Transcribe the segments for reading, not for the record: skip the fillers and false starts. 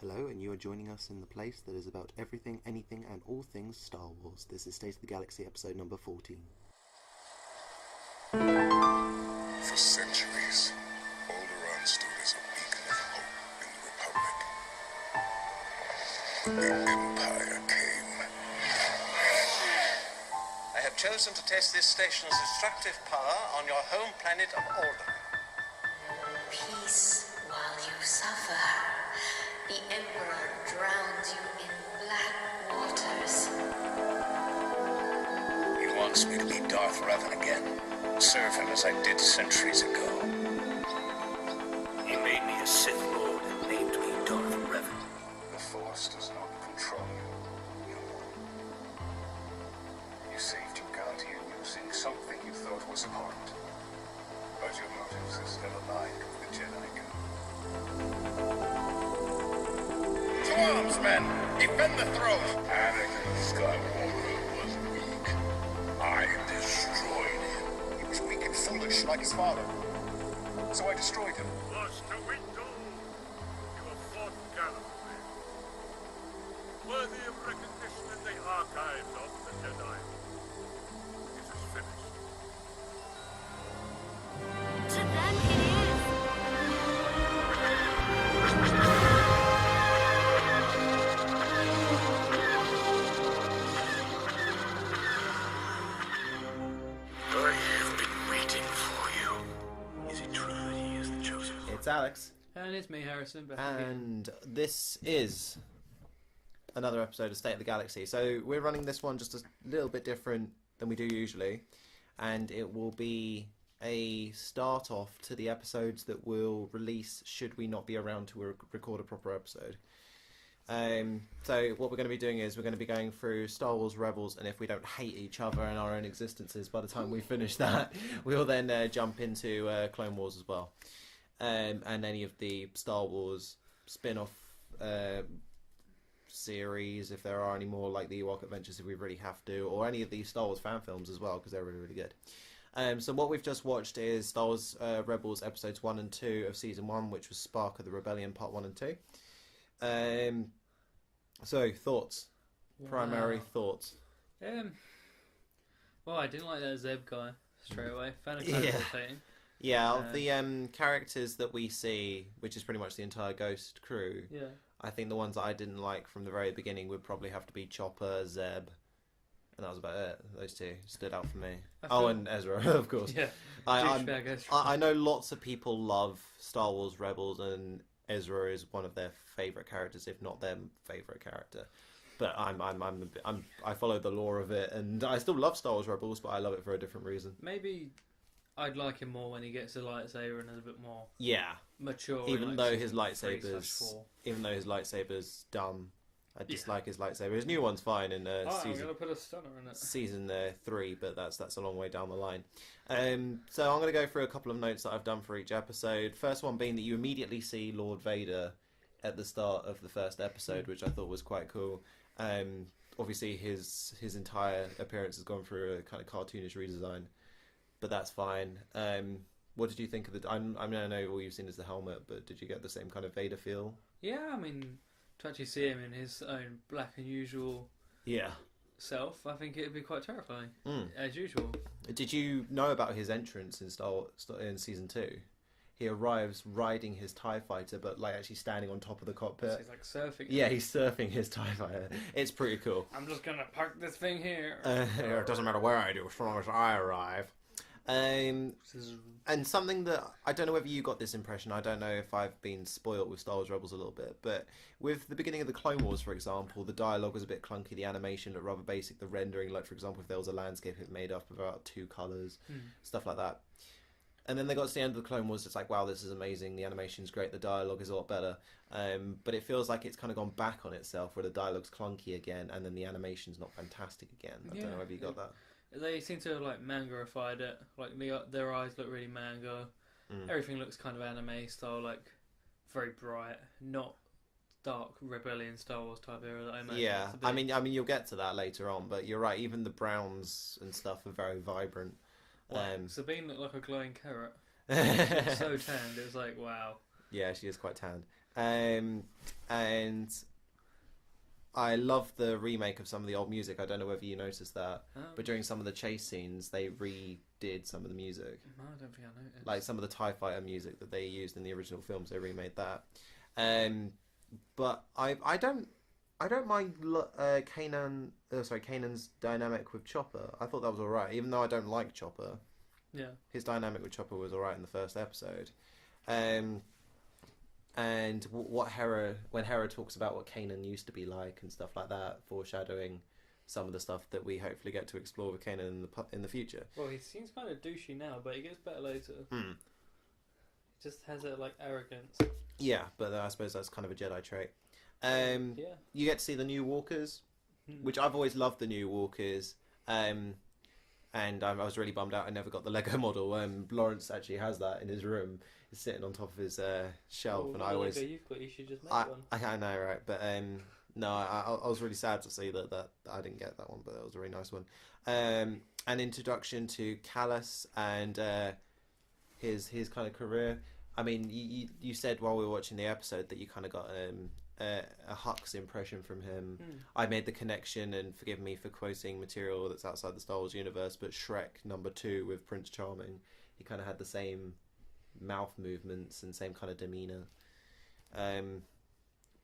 Hello, and you are joining us in the place that is about everything, anything, and all things Star Wars. This is State of the Galaxy, episode number 14. For centuries, Alderaan stood as a beacon of hope in the Republic. The Empire came. I have chosen to test this station's destructive power on your home planet of Alderaan. Peace while you suffer. The Emperor drowns you in black waters. He wants me to be Darth Revan again. Serve him as I did centuries ago. He made me a Sith Lord and named me Darth Revan. The Force does not control you. You saved Ugantia using something you thought was important. But your motives are still aligned with the Jedi Code. To arms, men! Defend the throne! Anakin Skywalker was weak. I destroyed him. He was weak and foolish, like his father. So I destroyed him. Master Windu, you have fought gallantly. Worthy of recognition in the archives of the Jedi. It is finished. To them it is. I have been waiting for you. Is it true that he is the chosen one? It's Alex, And it's me, Harrison. Back again. and this is another episode of State of the Galaxy. So we're running this one just a little bit different than we do usually, and it will be a start off to the episodes that will release should we not be around to record a proper episode. So what we're going to be doing is we're going to be going through Star Wars Rebels, and if we don't hate each other and our own existences by the time we finish that, we'll then jump into Clone Wars as well, and any of the Star Wars spin-off series, if there are any more, like the Ewok Adventures if we really have to, or any of the Star Wars fan films as well, because they're really, really good. So what we've just watched is Star Wars Rebels episodes 1 and 2 of season 1, which was Spark of the Rebellion part 1 and 2. So thoughts, primary thoughts. Well, I didn't like that Zeb guy straight away. Found it Yeah. kind of irritating. Yeah, of the characters that we see, which is pretty much the entire Ghost crew, Yeah. I think the ones that I didn't like from the very beginning would probably have to be Chopper, Zeb, and that was about it. Those two stood out for me. And Ezra, of course. Yeah. I, Douchebag Ezra. I know lots of people love Star Wars Rebels, and Ezra is one of their favourite characters, if not their favourite character. But I follow the lore of it, and I still love Star Wars Rebels, but I love it for a different reason. Maybe I'd like him more when he gets a lightsaber and is a bit more Yeah, mature. even in, though like, his season 3/4. lightsaber's dumb, I dislike his lightsaber. His new one's fine in I'm season gonna put a stunner in it. season 3, but that's a long way down the line. So I'm going to go through a couple of notes that I've done for each episode. First one being that you immediately see Lord Vader at the start of the first episode, which I thought was quite cool. Obviously his entire appearance has gone through a kind of cartoonish redesign, but that's fine. What did you think of the... I mean, I know all you've seen is the helmet, but did you get the same kind of Vader feel? Yeah, I mean, to actually see him in his own black and usual Yeah. self, I think it'd be quite terrifying, Mm. as usual. Did you know about his entrance in season 2? He arrives riding his TIE fighter, but like actually standing on top of the So cockpit. he's like surfing. Yeah, he's surfing his TIE fighter. It's pretty cool. I'm just gonna park this thing here. It doesn't matter where I do, as long as I arrive. And something that I don't know whether you got this impression. I don't know if I've been spoilt with Star Wars Rebels a little bit, but with the beginning of the Clone Wars, for example, the dialogue was a bit clunky. The animation looked rather basic. The rendering, like for example, if there was a landscape, it made up of about 2 colours, stuff like that. And then they got to the end of the Clone Wars. It's like, wow, this is amazing. The animation's great. The dialogue is a lot better. But it feels like it's kind of gone back on itself, where the dialogue's clunky again, and then the animation's not fantastic again. I don't know whether you got that. They seem to have like mangaified it. Like their eyes look really manga. Everything looks kind of anime style, like very bright, not dark rebellion Star Wars type era that I imagine. Yeah, it to be. I mean, you'll get to that later on, but you're right. Even the browns and stuff are very vibrant. Sabine looked like a glowing carrot. She was so tanned. It was like, wow. Yeah, she is quite tanned. And I love the remake of some of the old music. I don't know whether you noticed that, but during some of the chase scenes, they redid some of the music. No, I don't think I noticed. Like some of the TIE Fighter music that they used in the original films, they remade that. But I don't mind Kanan's dynamic with Chopper. I thought that was alright, even though I don't like Chopper. Yeah. His dynamic with Chopper was alright in the first episode. And when Hera talks about what Kanan used to be like and stuff like that, foreshadowing some of the stuff that we hopefully get to explore with Kanan in the future. Well, he seems kind of douchey now, but he gets better later. He just has a like arrogance. Yeah, but I suppose that's kind of a Jedi trait. Yeah. You get to see the new Walkers, which I've always loved the new Walkers. And I was really bummed out I never got the Lego model. Lawrence actually has that in his room. It's sitting on top of his shelf, and I always. Lego you've got, you should just make one. I know, right? But no, I was really sad to see that I didn't get that one, but that was a really nice one. An introduction to Callus and his kind of career. I mean, you said while we were watching the episode that you kind of got a Hux impression from him. I made the connection, and forgive me for quoting material that's outside the Star Wars universe, but Shrek #2 with Prince Charming, he kind of had the same mouth movements and same kind of demeanor.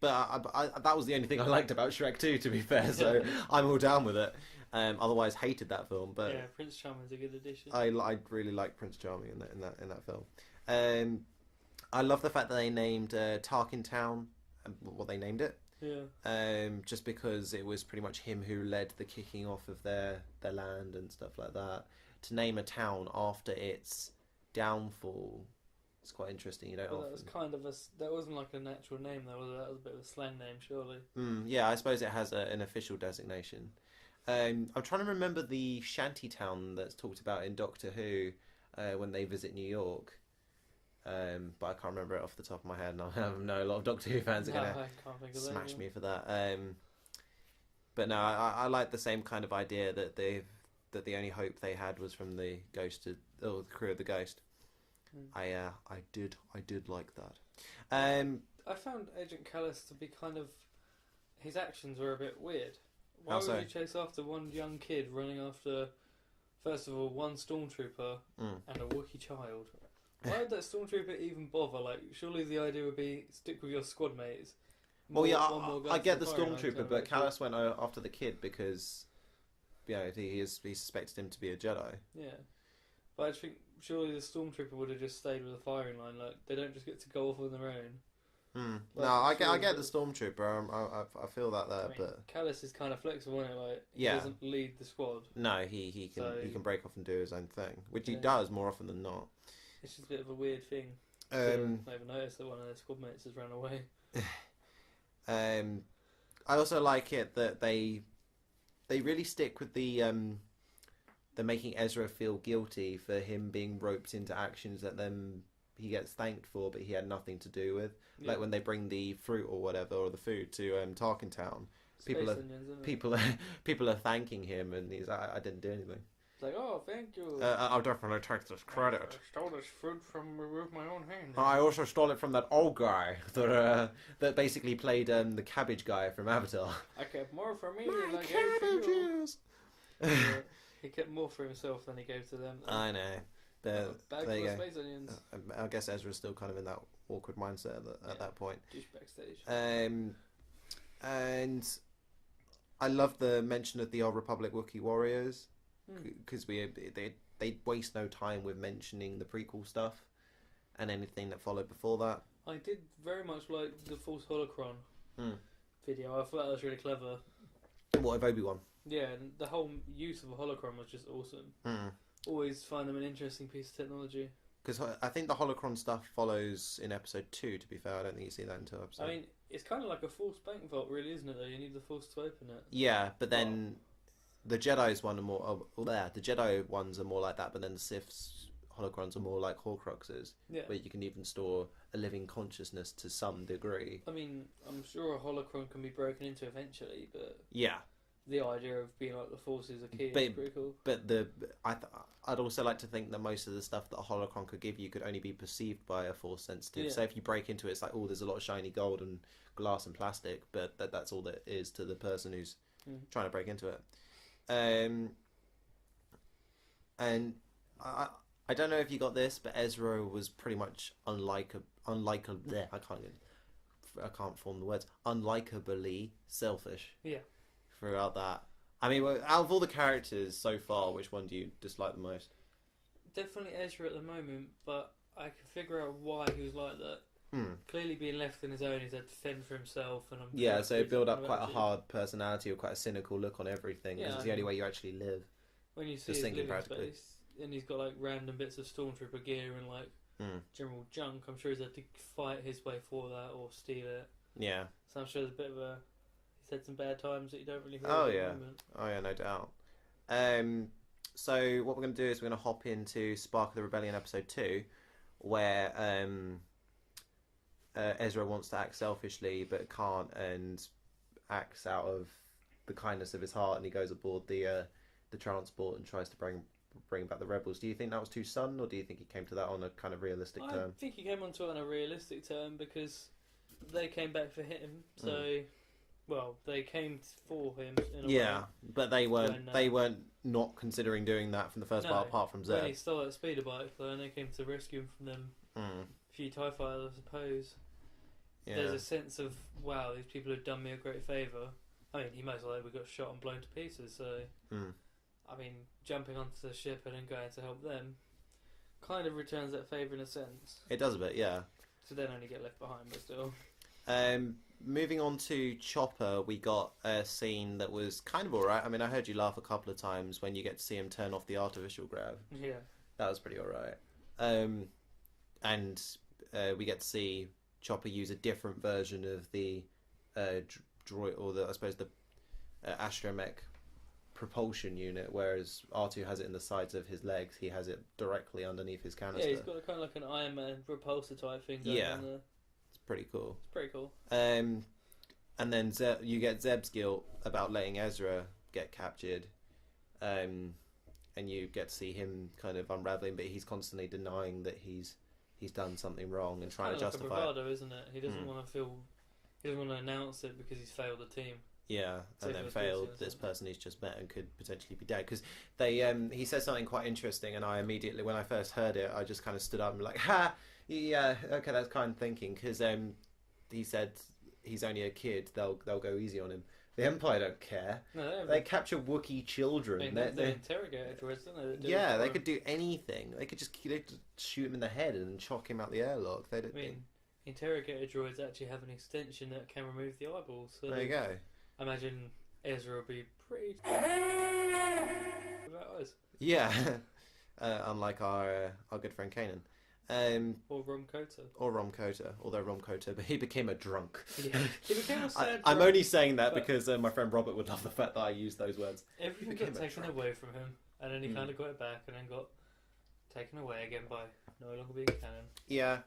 But that was the only thing I liked about Shrek 2, to be fair. So I'm all down with it. Otherwise, hated that film. But yeah, Prince Charming's a good addition. I really like Prince Charming in that film. I love the fact that they named Tarkin Town what they named it. Yeah. Just because it was pretty much him who led the kicking off of their land and stuff like that. To name a town after its downfall, it's quite interesting. You don't. Well, that was kind of that wasn't like a natural name though, was it? That was a bit of a slang name, surely. Yeah, I suppose it has an official designation. I'm trying to remember the shanty town that's talked about in Doctor Who when they visit New York. But I can't remember it off the top of my head, and I know a lot of Doctor Who fans are going to smash me for that. But no, I like the same kind of idea that the only hope they had was from the the crew of the Ghost. I did like that. I found Agent Callus to be kind of, his actions were a bit weird. Why would you chase after one young kid running after, first of all, one stormtrooper and a Wookiee child? Why would that stormtrooper even bother? Like, surely the idea would be stick with your squad mates. I get the stormtrooper, but Callus went after the kid because, he suspected him to be a Jedi. Yeah, but I just think surely the stormtrooper would have just stayed with the firing line. Like, they don't just get to go off on their own. No, I get the stormtrooper. I feel that there, but Callus is kind of flexible, isn't it? Like, he doesn't lead the squad. No, he can break off and do his own thing, which he does more often than not. It's just a bit of a weird thing. I even noticed that one of their squad mates has run away. I also like it that they really stick with the making Ezra feel guilty for him being roped into actions that then he gets thanked for, but he had nothing to do with. Yeah. Like when they bring the fruit or whatever or the food to Tarkin Town, people are thanking him, and he's like, I didn't do anything. Like, oh, thank you. I'll definitely take this credit. I stole this fruit with my own hand. I also stole it from that old guy that basically played the cabbage guy from Avatar. I kept more for me than I gave to you. He kept more for himself than he gave to them. I know. Bag full of space onions. I guess Ezra's still kind of in that awkward mindset at that point. Douche backstage. And I love the mention of the Old Republic Wookiee warriors. Because they waste no time with mentioning the prequel stuff and anything that followed before that. I did very much like the Force Holocron video. I thought that was really clever. What, of Obi-Wan? Yeah, and the whole use of a holocron was just awesome. Always find them an interesting piece of technology. Because I think the holocron stuff follows in episode 2, to be fair. I don't think you see that until episode... I mean, it's kind of like a Force bank vault, really, isn't it, though? You need the Force to open it. Yeah, but then... The Jedi's one are more... the Jedi ones are more like that, but then the Sith's holocrons are more like Horcruxes, where you can even store a living consciousness to some degree. I mean, I'm sure a holocron can be broken into eventually, but... Yeah. the idea of being like the Force is a key is But- pretty cool. But I'd also like to think that most of the stuff that a holocron could give you could only be perceived by a Force sensitive. Yeah. So if you break into it, it's like, oh, there's a lot of shiny gold and glass and plastic, but that's all that is to the person who's trying to break into it. And I don't know if you got this, but Ezra was pretty much unlikable. I can't form the words. Unlikably selfish. Yeah. Throughout that. I mean, out of all the characters so far, which one do you dislike the most? Definitely Ezra at the moment, but I can figure out why he was like that. Clearly being left on his own, he's had to fend for himself. And So build up quite a hard personality or quite a cynical look on everything, because it's the only way you actually live. When you see his living space, and he's got like random bits of stormtrooper gear and like general junk, I'm sure he's had to fight his way for that or steal it. Yeah. So I'm sure there's a bit of a... He's had some bad times that you don't really hear Oh at yeah. the moment. Oh yeah, no doubt. So what we're going to do is we're going to hop into Spark of the Rebellion episode 2, where Ezra wants to act selfishly but can't, and acts out of the kindness of his heart, and he goes aboard the transport and tries to bring back the rebels. Do you think that was too sudden, or do you think he came to that on a kind of realistic term? I think he came onto it on a realistic term because they came back for him. So, well, they came for him. In a way. But they weren't not considering doing that from the first part, apart from Zeb. When he stole that speeder bike, though, and they came to rescue him from them. A few TIE fighters, I suppose. Yeah. There's a sense of, wow, these people have done me a great favour. I mean, he most likely got shot and blown to pieces, so... I mean, jumping onto the ship and then going to help them kind of returns that favour in a sense. It does a bit, yeah. So then only get left behind, but still. Moving on to Chopper, we got a scene that was kind of alright. I mean, I heard you laugh a couple of times when you get to see him turn off the artificial grav. Yeah. That was pretty alright. And we get to see Chopper use a different version of the droid, or I suppose the astromech propulsion unit, whereas R2 has it in the sides of his legs. He has it directly underneath his canister. Yeah, he's got kind of like an Iron Man repulsor type thing going on there. It's pretty cool. It's pretty cool. And then you get Zeb's guilt about letting Ezra get captured, and you get to see him kind of unraveling, but he's constantly denying that he's done something wrong and trying to justify like a bravado, isn't it? He doesn't want to he doesn't want to announce it because he's failed the team. Yeah, and then failed this person he's just met and could potentially be dead. Because he says something quite interesting, and I immediately, when I first heard it, I just kind of stood up and be like, ha, yeah, okay, that's kind of thinking. Because he said he's only a kid, they'll go easy on him. The Empire don't care. No, they capture Wookiee children. They interrogate droids, don't they? Yeah, they could do anything. They could just shoot him in the head and chuck him out the airlock. I mean, interrogator droids actually have an extension that can remove the eyeballs. So there you go. I imagine Ezra will be pretty about us. Yeah, unlike our good friend Kanan. Or Rom Kota. Or Rom Kota, although Rom Kota, but he became a drunk. Yeah, he became a sad I'm drunk, only saying that because my friend Robert would love the fact that I used those words. Everything got taken away from him, and then he kind of got it back, and then got taken away again by no longer being canon. Yeah.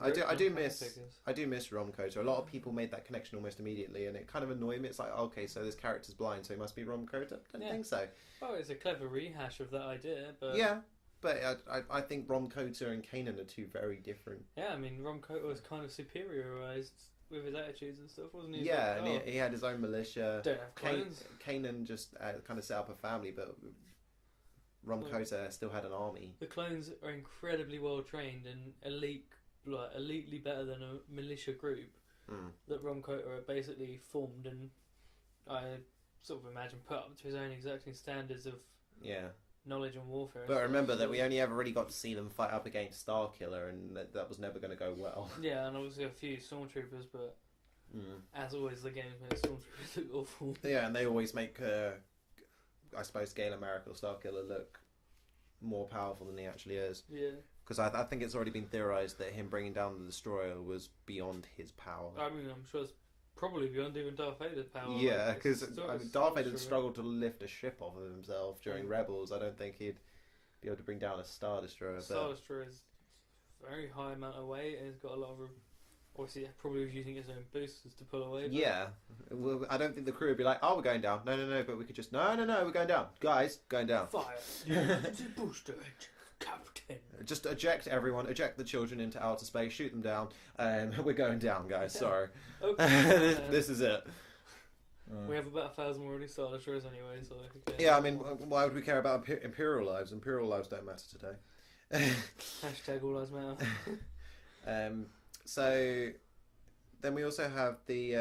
I do miss Rom Kota. A lot of people made that connection almost immediately, and it kind of annoyed me. It's like, okay, so this character's blind, so he must be Rom Kota. I don't think so. Oh, it's a clever rehash of that idea, but yeah. But I think Rom Kota and Kanan are two very different. Yeah, I mean, Rom Kota was kind of superiorized with his attitudes and stuff, wasn't he? Yeah, and he had his own militia. Don't have clones. Kanan just kind of set up a family, but Rom Kota still had an army. The clones are incredibly well trained and elitely better than a militia group that Rom Kota basically formed, and I sort of imagine put up to his own exacting standards of knowledge and warfare. But remember that we only ever really got to see them fight up against Starkiller, and that was never going to go well. Yeah, and obviously a few stormtroopers, but as always, the games make stormtroopers look awful. Yeah, and they always make, I suppose, Galen Marek or Starkiller look more powerful than he actually is. Yeah. Because I think it's already been theorised that him bringing down the Destroyer was beyond his power. I mean, I'm sure it's probably beyond even Darth Vader's power. Yeah, because Darth Vader struggled to lift a ship off of himself during Rebels. I don't think he'd be able to bring down a Star Destroyer. Star Destroyer is a very high amount of weight, and it's got a lot of Obviously, probably was using his own boosters to pull away. But... Yeah. Well, I don't think the crew would be like, oh, we're going down. No, but we could just, no, we're going down. Guys, going down. Fire. The booster engine, Captain. Just eject everyone, eject the children into outer space, shoot them down. We're going down, guys, sorry. Okay. This is it. We have about 1,000 already Star Destroyers anyway, so... Okay. Yeah, I mean, why would we care about Imperial lives? Imperial lives don't matter today. Hashtag all lives matter. So then we also have the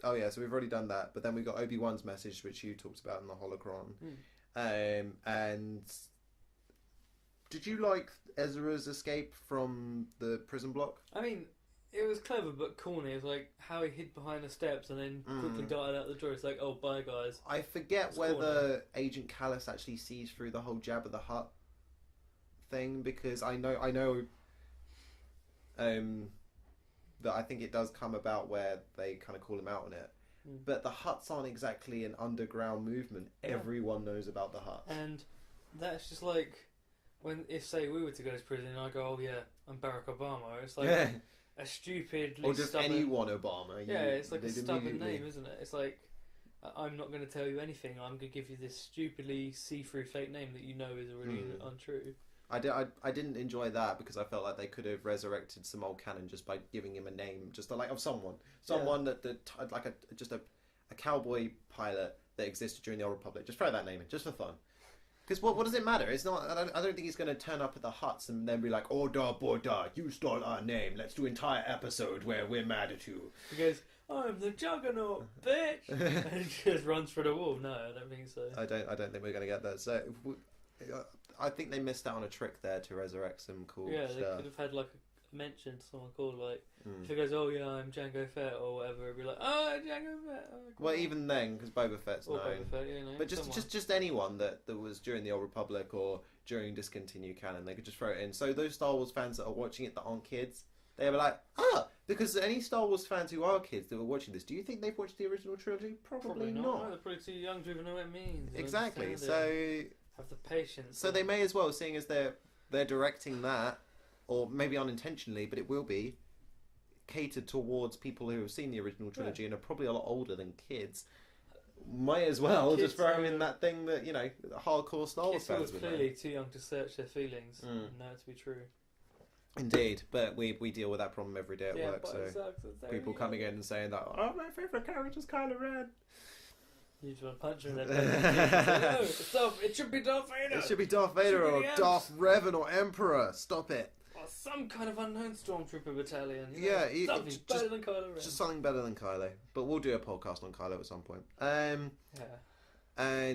oh yeah, so we've already done that, but then we got Obi-Wan's message, which you talked about in the holocron. And did you like Ezra's escape from the prison block? I mean, it was clever but corny. It was like how he hid behind the steps and then quickly darted out the door. It's like, oh, bye guys. I forget whether Agent Callus actually sees through the whole Jabba the Hutt thing, because I know that I think it does come about where they kind of call him out on it. But the Hutts aren't exactly an underground movement. Yeah. Everyone knows about the Hutts. And that's just like, if say we were to go to prison and I go, oh yeah, I'm Barack Obama, it's like a stupid... Or just stubborn... anyone Obama. Yeah, it's like a stubborn name, isn't it? It's like, I'm not going to tell you anything, I'm going to give you this stupidly see-through fake name that you know is already untrue. I didn't enjoy that because I felt like they could have resurrected some old canon just by giving him a name, just like of someone that like a cowboy pilot that existed during the Old Republic. Just throw that name in, just for fun. Because what does it matter? It's not. I don't think he's going to turn up at the Hutts and then be like, "Order, border, you stole our name. Let's do an entire episode where we're mad at you." He goes, "I'm the Juggernaut, bitch," and he just runs through the wall. No, I don't think so. I don't think we're going to get that. So. I think they missed out on a trick there to resurrect some cool stuff. They could have had like a mention to someone called like if it goes, oh yeah, I'm Jango Fett or whatever, it'd be like, oh Jango Fett. Oh, well, even then, because Boba Fett's known. Boba Fett, yeah, no, but just anyone that was during the Old Republic or during discontinued canon, they could just throw it in. So those Star Wars fans that are watching it that aren't kids, they were like, because any Star Wars fans who are kids that were watching this, do you think they've watched the original trilogy? Probably not. No, they're probably too young to even know what it means. Exactly. So. Have the patience. So they may as well, seeing as they're directing that, or maybe unintentionally, but it will be catered towards people who have seen the original trilogy and are probably a lot older than kids. Might as well just throw them in that thing that hardcore Star Wars fans would know. Clearly too young to search their feelings and know it to be true. Indeed, but we deal with that problem every day at work. So people coming in and saying that, oh, my favourite character's Kylo Ren. You just want to punch him in no, it should be Darth Vader. It should be Darth Vader or Darth Revan or Emperor. Stop it. Or some kind of unknown stormtrooper battalion. Something better than Kylo Ren. Just something better than Kylo. But we'll do a podcast on Kylo at some point. And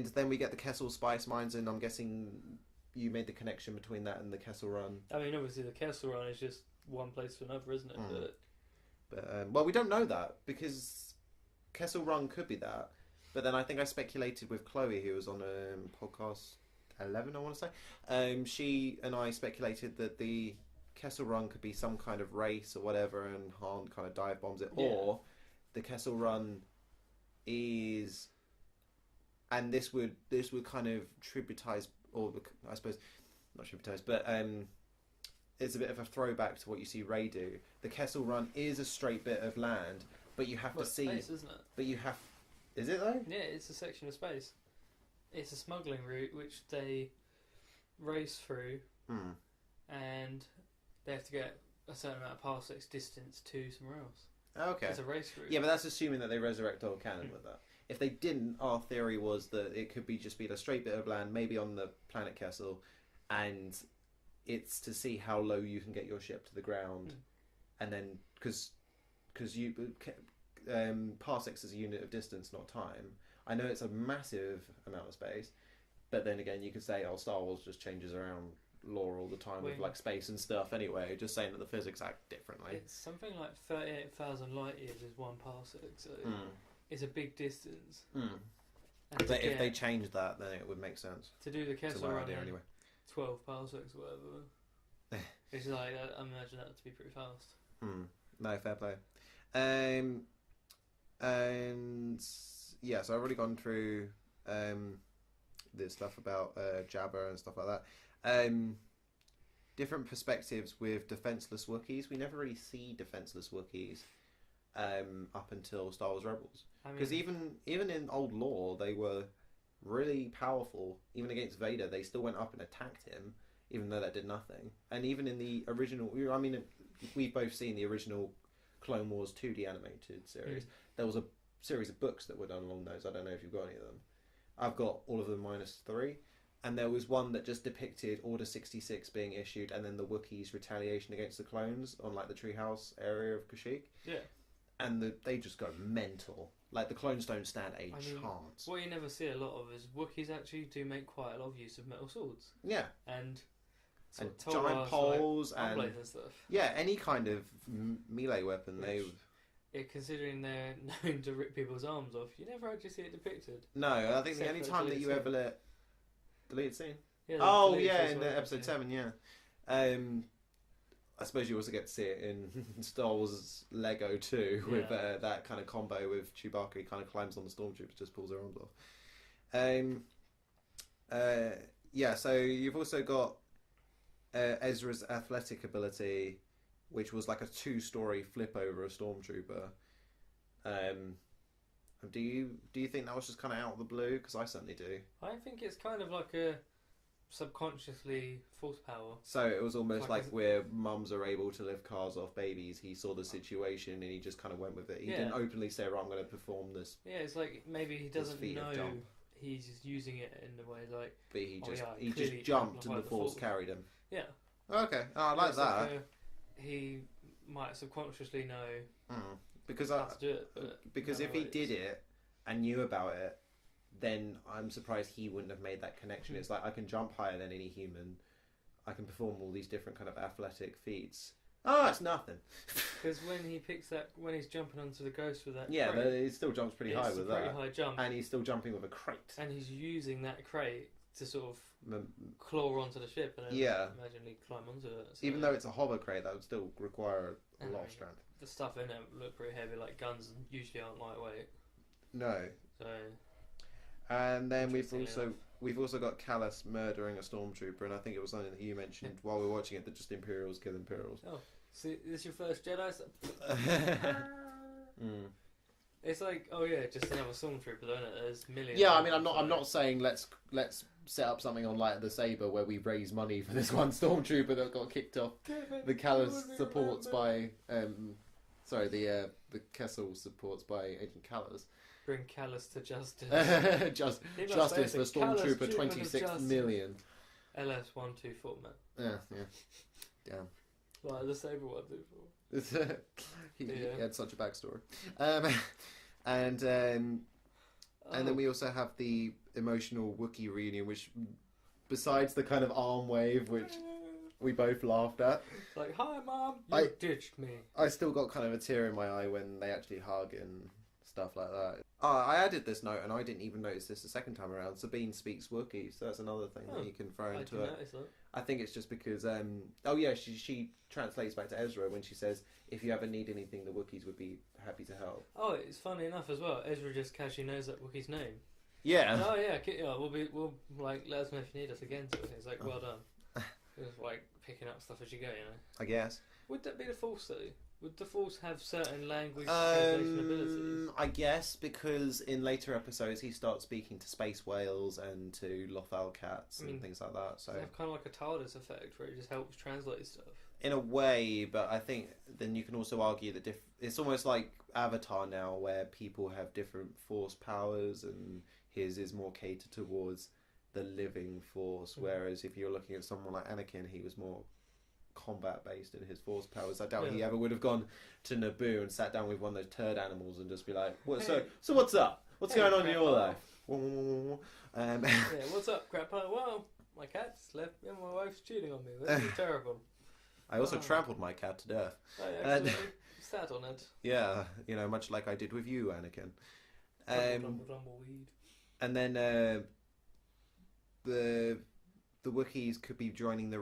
then we get the Kessel Spice Mines, and I'm guessing you made the connection between that and the Kessel Run. I mean, obviously the Kessel Run is just one place to another, isn't it? But well, we don't know that because Kessel Run could be that. But then I think I speculated with Chloe, who was on podcast 11, I want to say. She and I speculated that the Kessel Run could be some kind of race or whatever, and Han kind of dive bombs it. Yeah. Or the Kessel Run is... And this would kind of tributize, or I suppose, not tributize, but it's a bit of a throwback to what you see Rey do. The Kessel Run is a straight bit of land, but you have to see... Space, isn't it? But you have... Is it though? Yeah, it's a section of space. It's a smuggling route which they race through, and they have to get a certain amount of parsecs distance to somewhere else. Okay. It's a race route. Yeah, but that's assuming that they resurrect old canon with that. If they didn't, our theory was that it could be just be a straight bit of land, maybe on the planet Kessel, and it's to see how low you can get your ship to the ground, and then because you. Parsecs is a unit of distance, not time. I know it's a massive amount of space, but then again, you could say, "Oh, Star Wars just changes around lore all the time with like space and stuff." Anyway, just saying that the physics act differently. It's something like 38,000 light years is one parsec, so it's a big distance. But if they change that, then it would make sense. To do the Kessel Run anyway. 12 parsecs, or whatever. It's like I imagine that to be pretty fast. No, fair play. And yeah, so I've already gone through this stuff about Jabba and stuff like that. different perspectives with defenseless Wookiees. We never really see defenseless Wookiees up until Star Wars Rebels. Because even in old lore, they were really powerful. Even against Vader, they still went up and attacked him, even though that did nothing. And even in the original, I mean, we've both seen the original Clone Wars 2D animated series. There was a series of books that were done along those. I don't know if you've got any of them. I've got all of them minus 3. And there was one that just depicted Order 66 being issued, and then the Wookiees' retaliation against the clones on like the treehouse area of Kashyyyk. Yeah. And they just go mental. Like the clones don't stand a chance. What you never see a lot of is Wookiees actually do make quite a lot of use of metal swords. Yeah. And giant poles like, and stuff. Yeah, any kind of melee weapon. Considering they're known to rip people's arms off, you never actually see it depicted. No, I think the only time that you ever let deleted scene. Yeah, in episode 7, yeah. I suppose you also get to see it in Star Wars Lego too, with that kind of combo with Chewbacca. He kind of climbs on the stormtrooper, just pulls their arms off. So you've also got Ezra's athletic ability, which was like a 2-story flip over a stormtrooper. Do you think that was just kind of out of the blue? Because I certainly do. I think it's kind of like a subconsciously force power. So it was almost like where mums are able to lift cars off babies. He saw the situation and he just kind of went with it. He didn't openly say, "Right, I'm going to perform this." Yeah, it's like maybe he doesn't know he's just using it in the way like. But he just jumped and the force carried him. Yeah. Okay, I like that. He might subconsciously know because how to do it. Because if he did it and knew about it, then I'm surprised he wouldn't have made that connection. It's like, I can jump higher than any human. I can perform all these different kind of athletic feats. Oh, it's nothing. Because when he picks that, when he's jumping onto the ghost with that crate, he still jumps pretty high with that. It's a pretty high jump. And he's still jumping with a crate. And he's using that crate to sort of claw onto the ship and then imaginally climb onto it. So even though it's a hover crate, that would still require a lot of strength. The stuff in it look pretty heavy, like guns usually aren't lightweight. No. So... And then we've also got Callus murdering a stormtrooper, and I think it was something that you mentioned while we were watching it, that just Imperials kill Imperials. Oh, see, this is your first Jedi? It's like, just another stormtrooper, isn't it? There's millions. Yeah, I mean, I'm not saying let's set up something on like the Saber where we raise money for this one stormtrooper that got kicked off. The Callus supports by the Kessel supports by Agent Callus. Bring Callus to justice. Justice for Stormtrooper 26 million. LS-124, man. Yeah. Like the Saber 124. He had such a backstory. And then we also have the emotional Wookiee reunion, which, besides the kind of arm wave, which we both laughed at. Like, hi, Mom, you ditched me. I still got kind of a tear in my eye when they actually hug and stuff like that. I added this note, and I didn't even notice this the second time around. Sabine speaks Wookiee, so that's another thing that you can throw into it. I think it's just because, she translates back to Ezra when she says, if you ever need anything, the Wookiees would be happy to help. Oh, it's funny enough as well. Ezra just casually knows that Wookiee's name. Yeah. Oh yeah, we'll like let us know if you need us again. Sort of thing. It's like, well done. It's like picking up stuff as you go, you know. I guess. Would that be the Force though? Would the Force have certain language translation abilities? I guess, because in later episodes he starts speaking to space whales and to Lothal cats and things like that. So they have kind of like a TARDIS effect where it just helps translate stuff. In a way, but I think then you can also argue that it's almost like Avatar now, where people have different Force powers, and his is more catered towards the living Force. Whereas if you're looking at someone like Anakin, he was more combat based in his Force powers. I doubt he ever would have gone to Naboo and sat down with one of those turd animals and just be like, so what's up? What's going on in your life? What's up, Grandpa? Well, my cat's left me and my wife's cheating on me. This is terrible. I also trampled my cat to death. I actually sat on it. Yeah, much like I did with you, Anakin. Tumbleweed. And then the Wookiees could be joining the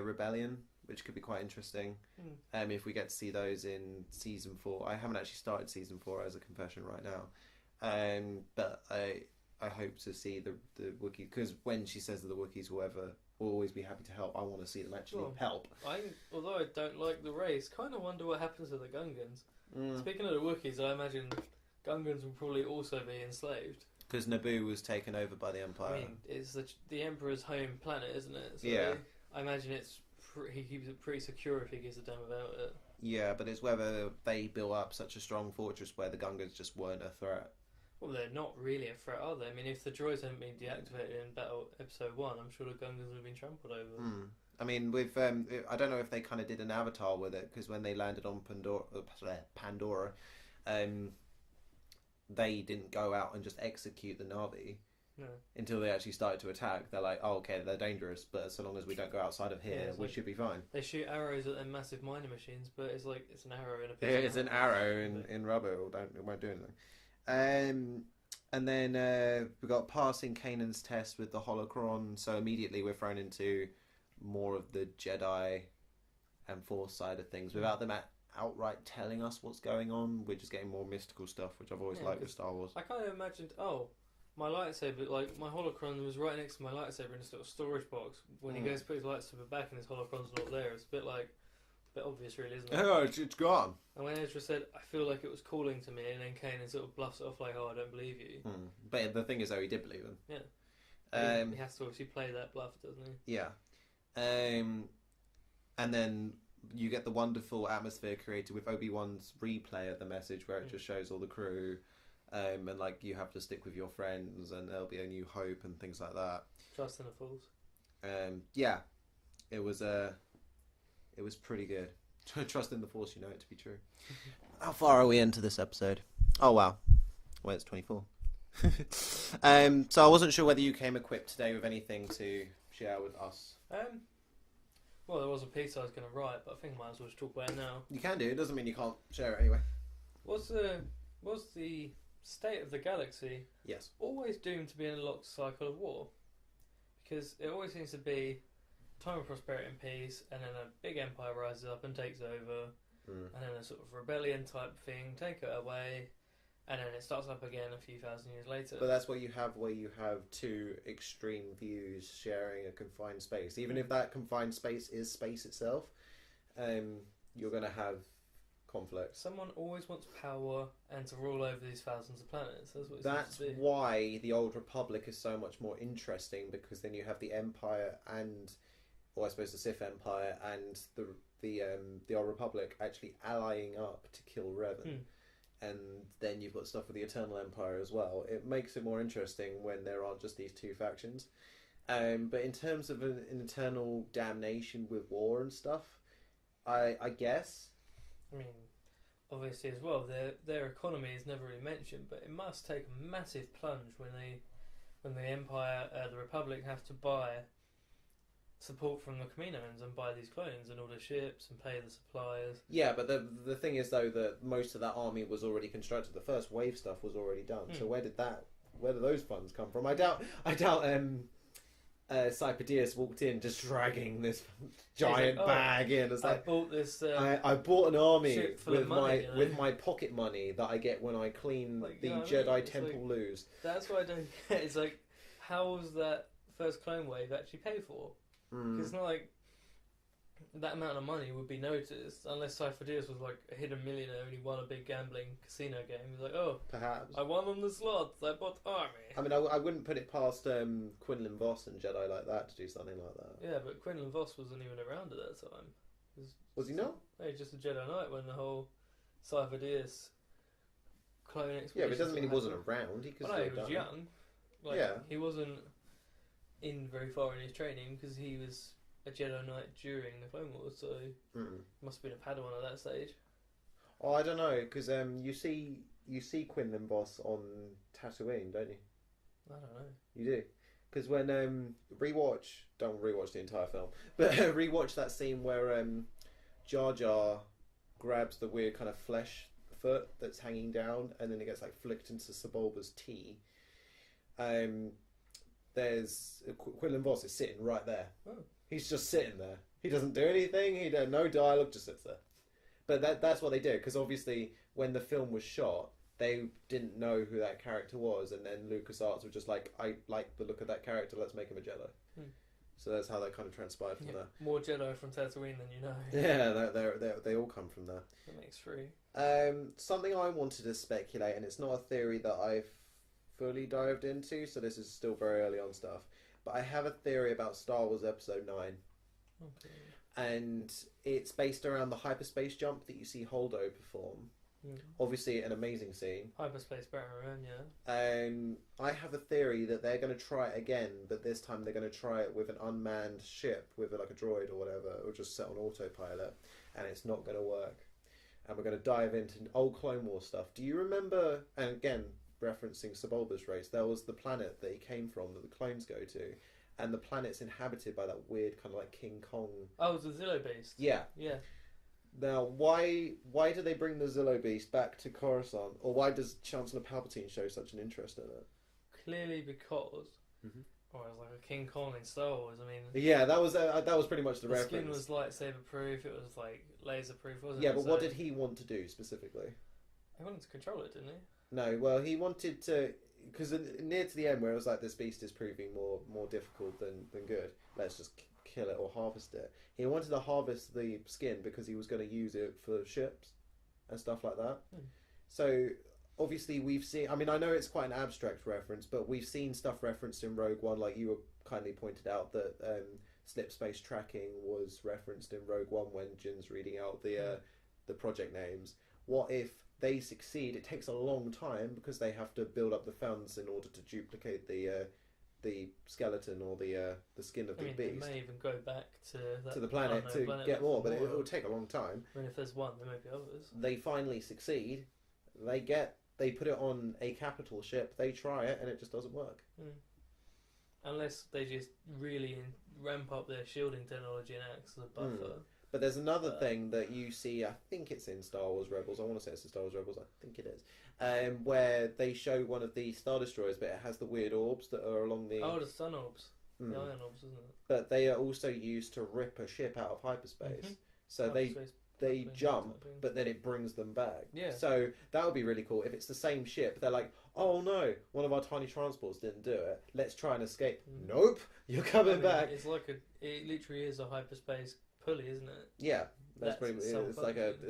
rebellion, which could be quite interesting. If we get to see those in season 4. I haven't actually started season 4 as a confession right now, but I hope to see the Wookiees, because when she says that the Wookiees will ever will always be happy to help. I want to see them actually help. Although I don't like the race, kind of wonder what happens to the Gungans. Speaking of the Wookiees, I imagine Gungans will probably also be enslaved. Because Naboo was taken over by the Empire. I mean, it's the Emperor's home planet, isn't it? So yeah. I imagine he keeps it pretty secure if he gives a damn about it. Yeah, but it's whether they build up such a strong fortress where the Gungans just weren't a threat. Well, they're not really a threat, are they? I mean, if the droids hadn't been deactivated in Battle Episode 1, I'm sure the Gungans would have been trampled over. I mean, with I don't know if they kind of did an Avatar with it, because when they landed on Pandora, they didn't go out and just execute the Na'vi. No. Until they actually started to attack. They're like, oh, okay, they're dangerous, but so long as we don't go outside of here, we should be fine. They shoot arrows at their massive mining machines, but it's like, it's an arrow in a piece of it's an arrow in rubber, it won't do anything. And then we got passing Kanan's test with the holocron, so immediately we're thrown into more of the Jedi and Force side of things, without them outright telling us what's going on. We're just getting more mystical stuff, which I've always liked with Star Wars. I kind of imagined, my lightsaber, like, my holocron was right next to my lightsaber in this little storage box. When he goes to put his lightsaber back and his holocron's not there, it's a bit obvious, really, isn't it? Oh, it's gone. And when Ezra said, I feel like it was calling to me, and then Kanan sort of bluffs it off like, oh, I don't believe you. But the thing is, though, he did believe him. Yeah. He has to obviously play that bluff, doesn't he? Yeah. And then you get the wonderful atmosphere created with Obi-Wan's replay of the message, where it just shows all the crew. And like, you have to stick with your friends, and there'll be a new hope and things like that. Trust in the Force. Yeah, it was pretty good. Trust in the Force, you know it to be true. How far are we into this episode? Oh wow, well, it's 24. So I wasn't sure whether you came equipped today with anything to share with us. Well, there was a piece I was going to write, but I think I might as well just talk about it now. You can do. It doesn't mean you can't share it anyway. Was the state of the galaxy always doomed to be in a locked cycle of war? Because it always seems to be time of prosperity and peace, and then a big empire rises up and takes over, and then a sort of rebellion type thing, take it away, and then it starts up again a few thousand years later. But that's what you have, where you have two extreme views sharing a confined space. Even if that confined space is space itself, you're going to have conflict. Someone always wants power and to rule over these thousands of planets. That's why the Old Republic is so much more interesting, because then you have the Empire and, or I suppose the Sith Empire and the Old Republic actually allying up to kill Revan. And then you've got stuff with the Eternal Empire as well. It makes it more interesting when there aren't just these two factions. But in terms of an eternal damnation with war and stuff, I guess. I mean, obviously as well, their economy is never really mentioned, but it must take a massive plunge when the Empire, the Republic, have to buy support from the Kaminoans and buy these clones and all the ships and pay the suppliers. Yeah, but the thing is though that most of that army was already constructed. The first wave stuff was already done. So where did those funds come from? I doubt Cypadius walked in just dragging this giant bag in. It's like, I bought this. I bought an army with money, with my pocket money that I get when I clean the Jedi Temple loos. That's what I don't get. It's like, how was that first clone wave actually paid for? Because it's not like that amount of money would be noticed unless Cypher-Diaz was like a hidden millionaire and he won a big gambling casino game. He's like, oh, perhaps I won on the slots. I bought army. I mean, I wouldn't put it past Quinlan Vos and Jedi like that to do something like that. Yeah, but Quinlan Vos wasn't even around at that time. Was he not? No, he's just a Jedi Knight when the whole Cypher-Diaz clone expedition. Yeah, but it doesn't mean he wasn't around. He was young. He wasn't in very far in his training because he was a Jedi Knight during the Clone Wars, so must have been a Padawan at that stage. Oh, I don't know, because you see Quinlan Vos on Tatooine, don't you? I don't know. You do, because when don't rewatch the entire film, but rewatch that scene where Jar Jar grabs the weird kind of flesh foot that's hanging down, and then it gets like flicked into Sebulba's tea. There's Quinlan Vos is sitting right there. Oh. He's just sitting there. He doesn't do anything. He does no dialogue. Just sits there. But that's what they did, because obviously when the film was shot, they didn't know who that character was, and then LucasArts were just like, I like the look of that character. Let's make him a Jedi. So that's how that kind of transpired from there. More Jedi from Tatooine than you know. Yeah, they all come from there. That makes 3. Something I wanted to speculate, and it's not a theory that I've fully dived into, so this is still very early on stuff. But I have a theory about Star Wars Episode 9. Okay. And it's based around the hyperspace jump that you see Holdo perform. Obviously, an amazing scene. Hyperspace Baron, yeah. I have a theory that they're going to try it again, but this time they're going to try it with an unmanned ship, with like a droid or whatever, or just set on autopilot, and it's not going to work. And we're going to dive into old Clone Wars stuff. Do you remember, and again, referencing Sebulba's race, there was the planet that he came from that the clones go to, and the planet's inhabited by that weird kind of like King Kong. Oh, the Zillo Beast. Yeah. Yeah. Now, why do they bring the Zillo Beast back to Coruscant, or why does Chancellor Palpatine show such an interest in it? Clearly because, it was like a King Kong in Star Wars. I mean, yeah, that was pretty much the reference. The skin was lightsaber proof. It was like laser proof, wasn't it? Yeah, but what did he want to do specifically? He wanted to control it, didn't he? No, well, he wanted to, because near to the end where it was like, this beast is proving more difficult than good. Let's just kill it or harvest it. He wanted to harvest the skin because he was going to use it for ships and stuff like that. So obviously we've seen, I mean, I know it's quite an abstract reference, but we've seen stuff referenced in Rogue One, like you were kindly pointed out that slip space tracking was referenced in Rogue One when Jin's reading out the project names. What if they succeed? It takes a long time because they have to build up the funds in order to duplicate the skeleton or the skin of the beast. They may even go back to the planet to get more, but it will take a long time. I mean, if there's one, there may be others. They finally succeed. They put it on a capital ship. They try it, and it just doesn't work. Unless they just really ramp up their shielding technology and act as a buffer. But there's another thing that you see, I think it's in Star Wars Rebels, I want to say it's in Star Wars Rebels, I think it is, where they show one of the Star Destroyers, but it has the weird orbs that are along the... Oh, the Sun Orbs. The Iron Orbs, isn't it? But they are also used to rip a ship out of hyperspace. So they jump, but then it brings them back. Yeah. So that would be really cool. If it's the same ship, they're like, oh no, one of our tiny transports didn't do it. Let's try and escape. Nope, you're coming back. It's like it literally is a hyperspace pulley, isn't it? Yeah, that's pretty. It's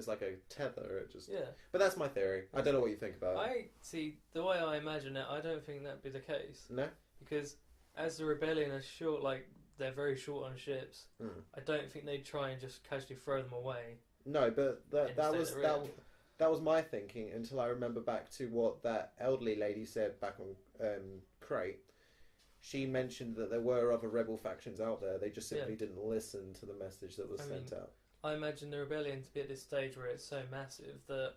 like a tether. It just. Yeah. But that's my theory. I don't know what you think about it. I see the way I imagine it. I don't think that'd be the case. No. Because as the rebellion is short, like they're very short on ships. I don't think they'd try and just casually throw them away. No, but that was my thinking until I remember back to what that elderly lady said back on Crate. She mentioned that there were other rebel factions out there. They just simply didn't listen to the message that was sent out. I imagine the rebellion to be at this stage where it's so massive that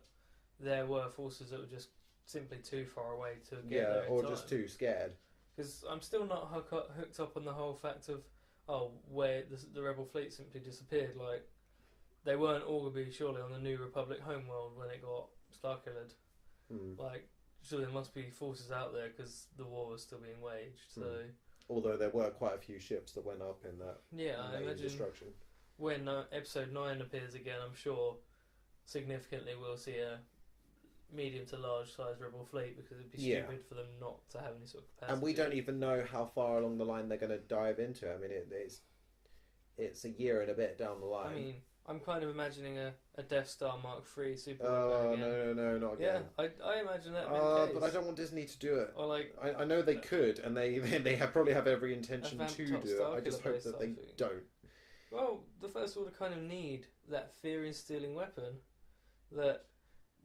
there were forces that were just simply too far away to get there in time. Just too scared. Because I'm still not hooked up on the whole fact of where the rebel fleet simply disappeared. Like they weren't all going to be surely on the New Republic homeworld when it got starkillered. Like. Surely there must be forces out there because the war was still being waged. So, although there were quite a few ships that went up in that. I imagine destruction. When Episode 9 appears again, I'm sure significantly we'll see a medium to large size rebel fleet because it'd be stupid for them not to have any sort of capacity. And we don't even know how far along the line they're going to dive into. I mean, it's a year and a bit down the line. I mean, I'm kind of imagining a Death Star Mark III super. Oh no, not again. Yeah, I imagine that. The case. But I don't want Disney to do it. Or like, I know they could, and they probably have every intention to do it. I just hope that they don't. Well, the First Order kind of need that fear-instilling weapon that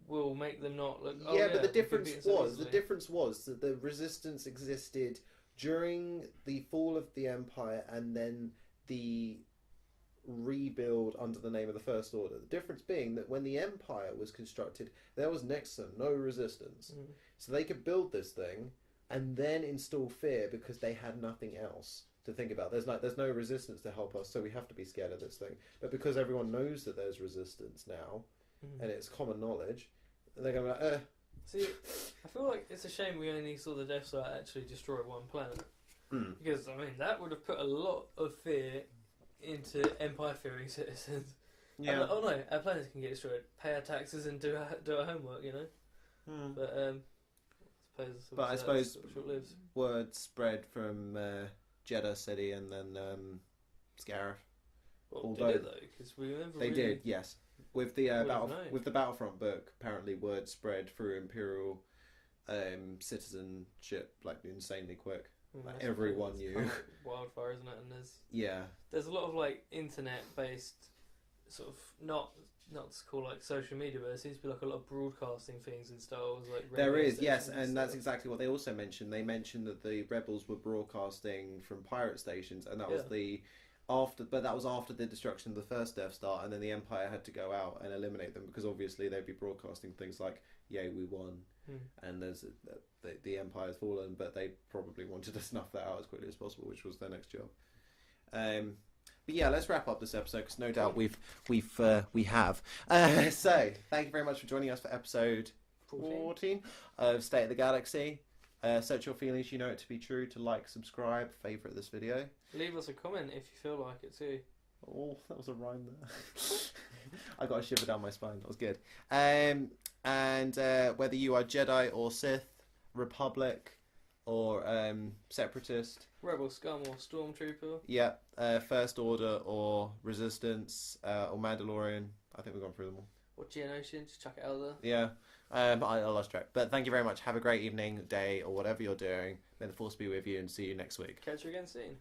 will make them not look. But the difference was that the Resistance existed during the fall of the Empire, and then the rebuild under the name of the First Order. The difference being that when the Empire was constructed, there was next to no resistance. So they could build this thing and then install fear because they had nothing else to think about. There's no resistance to help us, so we have to be scared of this thing. But because everyone knows that there's resistance now, and it's common knowledge, they're going to be like, See, I feel like it's a shame we only saw the Death Star actually destroy one planet. Because, I mean, that would have put a lot of fear into Empire-fearing citizens. Yeah. Like, oh no, our planets can get destroyed. Pay our taxes and do our homework, you know. But I suppose short-lived. Word spread from Jeddah City and then Scarif. Well, Although- did it though? Because we never They really... did, yes. With the Wouldn't know. with the Battlefront book, apparently word spread through Imperial citizenship like insanely quick. Like, that's everyone it's knew. kind of like wildfire, isn't it? And Yeah, there's a lot of like internet based sort of not to call like social media, but there seems to be like a lot of broadcasting things in Star Wars, like there radio is, yes, stations and that's stuff. exactly what they also mentioned. They mentioned that the rebels were broadcasting from pirate stations, and that was that was after the destruction of the first Death Star, and then the Empire had to go out and eliminate them because obviously they'd be broadcasting things like "Yay, we won," and there's the Empire's fallen, but they probably wanted to snuff that out as quickly as possible, which was their next job. But yeah, let's wrap up this episode because no doubt we have. So thank you very much for joining us for episode 14 of State of the Galaxy. Search your feelings, you know it to be true. To like, subscribe, favourite this video. Leave us a comment if you feel like it too. Oh, that was a rhyme there. I got a shiver down my spine. That was good. And whether you are Jedi or Sith, Republic or Separatist, Rebel Scum or Stormtrooper. yeah, First Order or Resistance or Mandalorian. I think we've gone through them all. Or Geonosian, just chuck it out there. Yeah, I lost track. But thank you very much. Have a great evening, day, or whatever you're doing. May the Force be with you and see you next week. Catch you again soon.